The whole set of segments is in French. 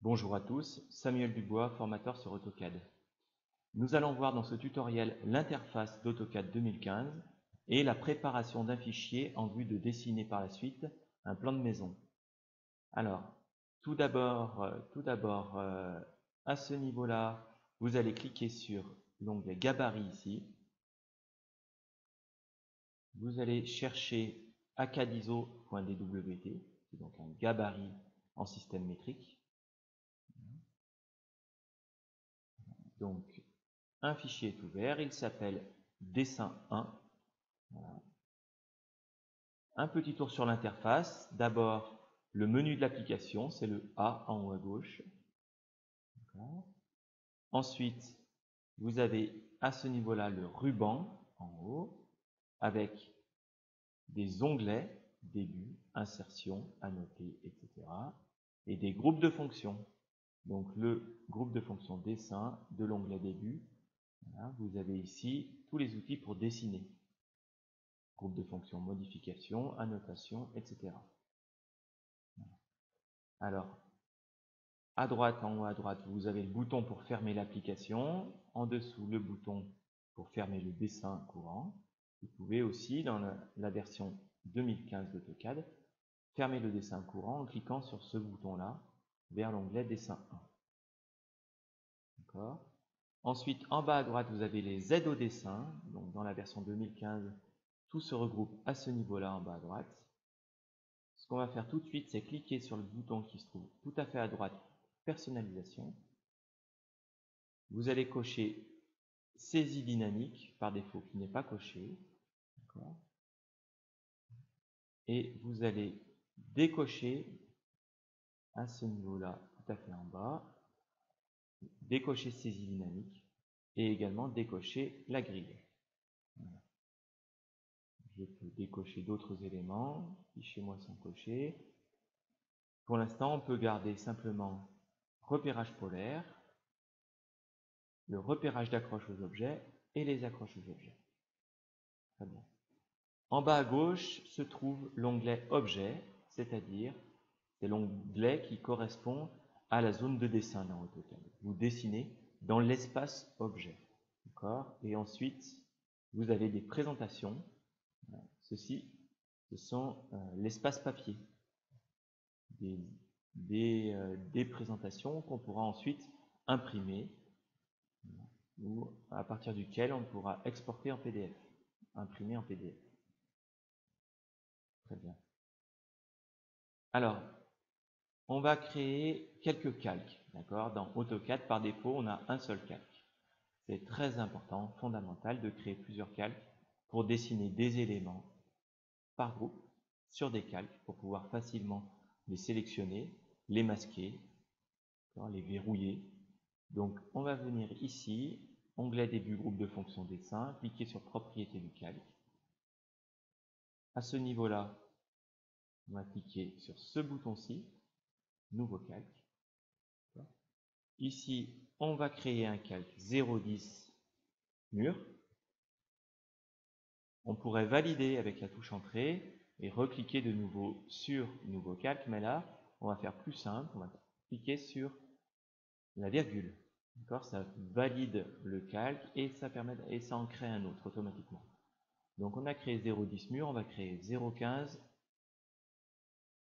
Bonjour à tous, Samuel Dubois, formateur sur AutoCAD. Nous allons voir dans ce tutoriel l'interface d'AutoCAD 2015 et la préparation d'un fichier en vue de dessiner par la suite un plan de maison. Alors, tout d'abord, à ce niveau-là, vous allez cliquer sur l'onglet Gabarit ici. Vous allez chercher acadiso.dwt, c'est donc un gabarit en système métrique. Donc, un fichier est ouvert, il s'appelle dessin 1. Voilà. Un petit tour sur l'interface. D'abord, le menu de l'application, c'est le A en haut à gauche. Ensuite, vous avez à ce niveau-là le ruban en haut avec des onglets, début, insertion, annoter, etc. et des groupes de fonctions. Donc le groupe de fonctions dessin de l'onglet début. Voilà, vous avez ici tous les outils pour dessiner. Groupe de fonctions modification, annotation, etc. Alors, à droite, en haut à droite, vous avez le bouton pour fermer l'application. En dessous, le bouton pour fermer le dessin courant. Vous pouvez aussi, dans la version 2015 d'AutoCAD, fermer le dessin courant en cliquant sur ce bouton-là vers l'onglet dessin 1. D'accord ? Ensuite, en bas à droite, vous avez les aides au dessin. Donc, dans la version 2015, tout se regroupe à ce niveau-là en bas à droite. Ce qu'on va faire tout de suite, c'est cliquer sur le bouton qui se trouve tout à fait à droite, personnalisation. Vous allez cocher saisie dynamique, par défaut qui n'est pas coché. Et vous allez décocher à ce niveau-là, tout à fait en bas, décocher saisie dynamique et également décocher la grille. Voilà. Je peux décocher d'autres éléments, fichier moi sans cocher. Pour l'instant, on peut garder simplement repérage polaire, le repérage d'accroche aux objets et les accroches aux objets. Très bien. En bas à gauche se trouve l'onglet Objets, c'est-à-dire c'est l'onglet qui correspond à la zone de dessin dans AutoCAD. Vous dessinez dans l'espace objet. Et ensuite, vous avez des présentations. Ceci, ce sont l'espace papier. Des présentations qu'on pourra ensuite imprimer ou à partir duquel on pourra exporter en PDF, imprimer en PDF. Très bien. Alors, on va créer quelques calques. D'accord ? Dans AutoCAD, par défaut, on a un seul calque. C'est très important, fondamental, de créer plusieurs calques pour dessiner des éléments par groupe sur des calques pour pouvoir facilement les sélectionner, les masquer, les verrouiller. Donc, on va venir ici, onglet début, groupe de fonctions dessin, cliquer sur propriété du calque. À ce niveau-là, on va cliquer sur ce bouton-ci, nouveau calque. Ici, on va créer un calque 0,10 mur. On pourrait valider avec la touche entrée et recliquer de nouveau sur nouveau calque, mais là, on va faire plus simple, on va cliquer sur la virgule. D'accord ? Ça valide le calque et ça en crée un autre automatiquement. Donc on a créé 0,10 mur, on va créer 0,15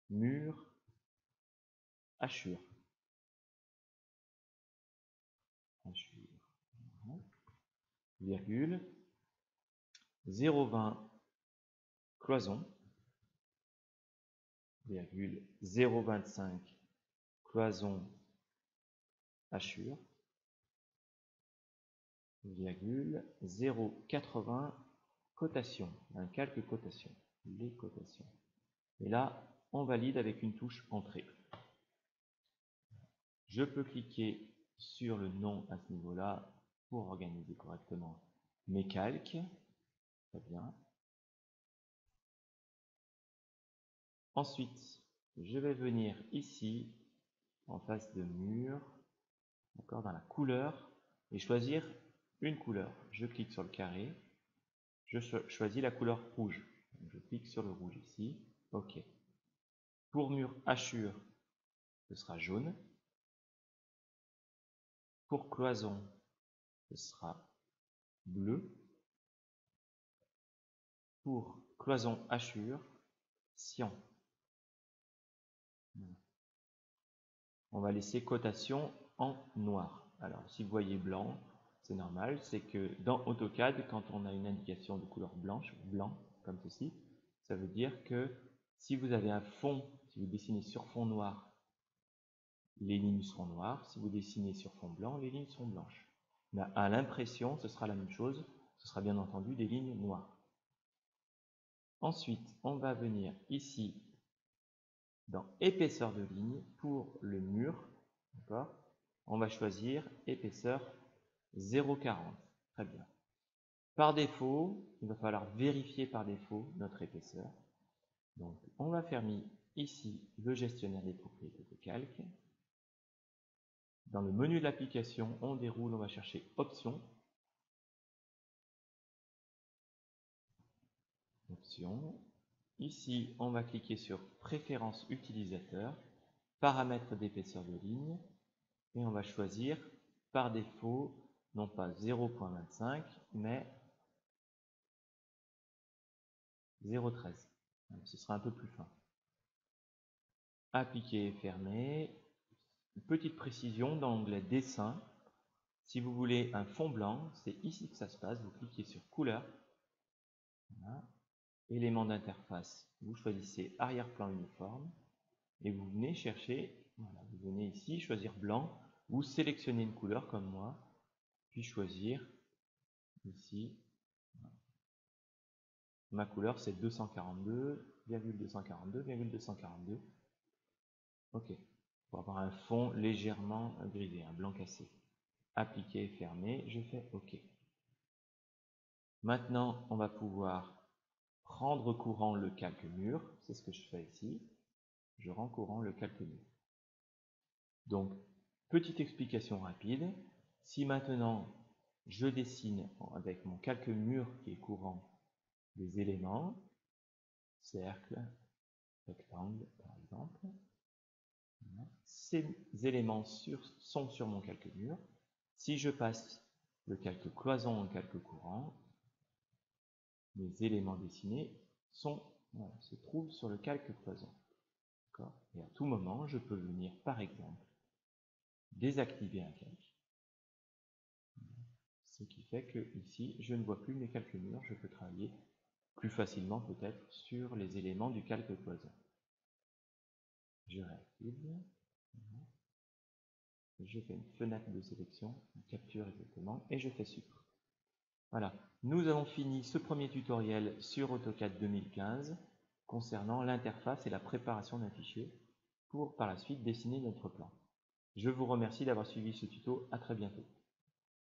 mur hachure. Virgule 0,20 cloison, virgule 0,25 cloison hachure, virgule 0,80 cotation, un calque cotation, les cotations. Et là, on valide avec une touche entrée. Je peux cliquer sur le nom à ce niveau-là pour organiser correctement mes calques. Très bien. Ensuite, je vais venir ici, en face de mur, dans la couleur, et choisir une couleur. Je clique sur le carré, je choisis la couleur rouge. Je clique sur le rouge ici, OK. Pour mur hachure, ce sera jaune. Pour cloison, ce sera bleu. Pour cloison hachure, cyan. On va laisser cotation en noir. Alors, si vous voyez blanc, c'est normal, c'est que dans AutoCAD, quand on a une indication de couleur blanche, blanc, comme ceci, ça veut dire que si vous avez un fond, si vous dessinez sur fond noir, les lignes seront noires. Si vous dessinez sur fond blanc, les lignes seront blanches. Mais à l'impression, ce sera la même chose. Ce sera bien entendu des lignes noires. Ensuite, on va venir ici dans épaisseur de ligne pour le mur. D'accord ? On va choisir épaisseur 0,40. Très bien. Par défaut, il va falloir vérifier par défaut notre épaisseur. Donc, on va faire ici le gestionnaire des propriétés de calque. Dans le menu de l'application, on déroule, on va chercher Options. Options. Ici, on va cliquer sur Préférences utilisateur, Paramètres d'épaisseur de ligne, et on va choisir par défaut, non pas 0,25, mais 0,13. Ce sera un peu plus fin. Appliquer et fermer. Une petite précision dans l'onglet Dessin. Si vous voulez un fond blanc, c'est ici que ça se passe. Vous cliquez sur Couleur. Voilà. Éléments d'interface. Vous choisissez Arrière-plan uniforme. Et vous venez chercher, voilà, vous venez ici, choisir blanc. Vous sélectionnez une couleur comme moi. Puis choisir ici. Ma couleur c'est 242,242,242. Ok. Pour avoir un fond légèrement grisé, un blanc cassé. Appliquer, fermer, je fais OK. Maintenant, on va pouvoir rendre courant le calque mur. C'est ce que je fais ici. Je rends courant le calque mur. Donc, petite explication rapide. Si maintenant, je dessine avec mon calque mur qui est courant des éléments, cercle, rectangle par exemple, ces éléments sont sur mon calque mur. Si je passe le calque cloison en calque courant, les éléments dessinés se trouvent sur le calque cloison. Et à tout moment, je peux venir, par exemple, désactiver un calque. Ce qui fait que ici, je ne vois plus mes calques murs, je peux travailler plus facilement peut-être sur les éléments du calque cloison. Je réactive. Je fais une fenêtre de sélection, une capture exactement, et je fais suivre. Voilà, nous avons fini ce premier tutoriel sur AutoCAD 2015 concernant l'interface et la préparation d'un fichier pour par la suite dessiner notre plan. Je vous remercie d'avoir suivi ce tuto, à très bientôt.